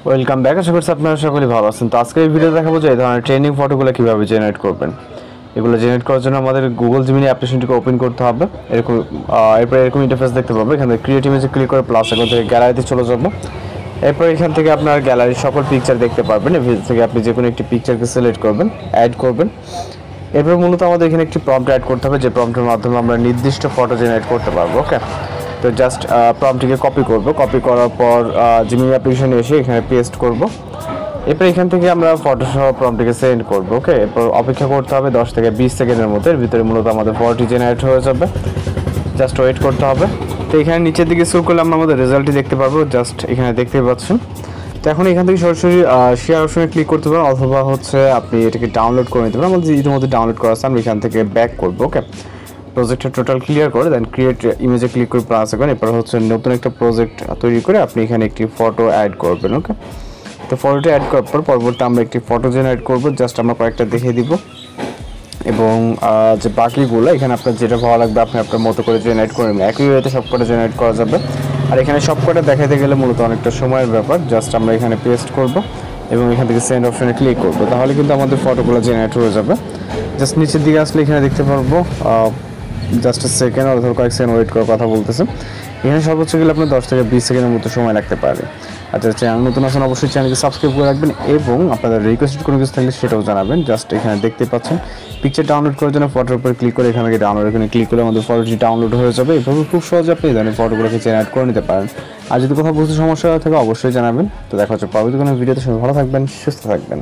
Welcome back. আশা করছি আপনারা সকলেই ভালো আছেন। তো আজকে এই ভিডিও দেখাবো যে এই ধরনের ট্রেনিং ফটোগুলো কীভাবে জেনারেট করবেন। এগুলো জেনারেট করার জন্য আমাদের গুগল জিমিনি অ্যাপ্লিকেশনটিকে ওপেন করতে হবে। এরপর এরকম ইন্টারফেস দেখতে পাবো। এখান থেকে ক্রিয়েট ইমেজে ক্লিক করে প্লাস এখন থেকে গ্যালারিতে চলে যাবো। এরপর এখান থেকে আপনার গ্যালারির সকল পিকচার দেখতে পারবেন। এর থেকে আপনি যে কোনো একটি পিকচারকে সিলেক্ট করবেন, অ্যাড করবেন। এরপর মূলত আমাদের এখানে একটি প্রম্পট অ্যাড করতে হবে, যে প্রম্পটের মাধ্যমে আমরা নির্দিষ্ট ফটো জেনারেট করতে পারবো। ওকে, তো জাস্ট প্রম্পটটিকে কপি করব। কপি করার পর জিমিনি অ্যাপ্লিকেশনে এসে এখানে পেস্ট করব। এরপর এখান থেকে আমরা ফটোসহ প্রম্পটটিকে সেন্ড করব। ওকে, এরপর অপেক্ষা করতে হবে 10 থেকে 20 সেকেন্ডের মধ্যে। এর ভিতরে মূলত আমাদের ফটোটি জেনারেট হয়ে যাবে। জাস্ট ওয়েট করতে হবে। তো এখানে নিচের দিকে স্ক্রল করলে আমরা আমাদের রেজাল্টটি দেখতে পারবো। জাস্ট এখানে দেখতে পাচ্ছেন। তো এখন এখান থেকে সরাসরি শেয়ার অপশনে ক্লিক করতে পারেন, অথবা আপনি এটাকে ডাউনলোড করে নিতে পারেন। আমাদের ইতিমধ্যে ডাউনলোড করা আছে, আমরা এখান থেকে ব্যাক করবো। ওকে, প্রজেক্টটা টোটাল ক্লিয়ার করে দেন ক্রিয়েট ইমেজে ক্লিক করে প্লাস এখন এরপর নতুন একটা প্রজেক্ট তৈরি করে আপনি এখানে একটি ফটো অ্যাড করবেন। ওকে, তো ফটোটা অ্যাড করার পর পরবর্তী আমরা একটি ফটো জেনারেট করবো। জাস্ট আমরা কয়েকটা দেখিয়ে দিব, এবং যে বাকিগুলো এখানে আপনার যেটা ভালো লাগবে আপনি আপনার মতো করে জেনারেট করে নেবেন। একই ওয়েতে সবকটা জেনারেট করা যাবে। আর এখানে সবকটা দেখাতে গেলে মূলত অনেকটা সময়ের ব্যাপার। জাস্ট আমরা এখানে পেস্ট করব এবং এখান থেকে সেন্ড অপশনে ক্লিক করব, তাহলে কিন্তু আমাদের ফটোগুলো জেনারেট হয়ে যাবে। জাস্ট নিচের দিকে আসলে এখানে দেখতে পারবো জাস্ট সেকেন্ড অথবা কয়েক সেকেন্ড ওয়েট করে কথা বলতেছে। এখানে সর্বোচ্চ গেলে আপনার 10 থেকে 20 সেকেন্ডের মতো সময় লাগতে পারে। আচ্ছা, চ্যানেল নতুন আছেন অবশ্যই চ্যানেলকে সাবস্ক্রাইব করে রাখবেন, এবং আপনাদের রিকোয়েস্টেড কোনো কিছু থাকলে সেটাও জানাবেন। জাস্ট এখানে দেখতে পাচ্ছেন পিকচার ডাউনলোড করার জন্য ফটোর উপর ক্লিক করে এখানে ডাউনলোড এখানে ক্লিক করে আমাদের ফটোটি ডাউনলোড হয়ে যাবে। এভাবে খুব সহজে আপনি এই ধরনের ফটোগুলোকে জেনারেট করে নিতে পারেন। আর যদি কোথাও বুঝতে সমস্যা থাকে অবশ্যই জানাবেন। তো দেখা হচ্ছে পরবর্তী কোনো ভিডিওতে। সবাই ভালো থাকবেন, সুস্থ থাকবেন।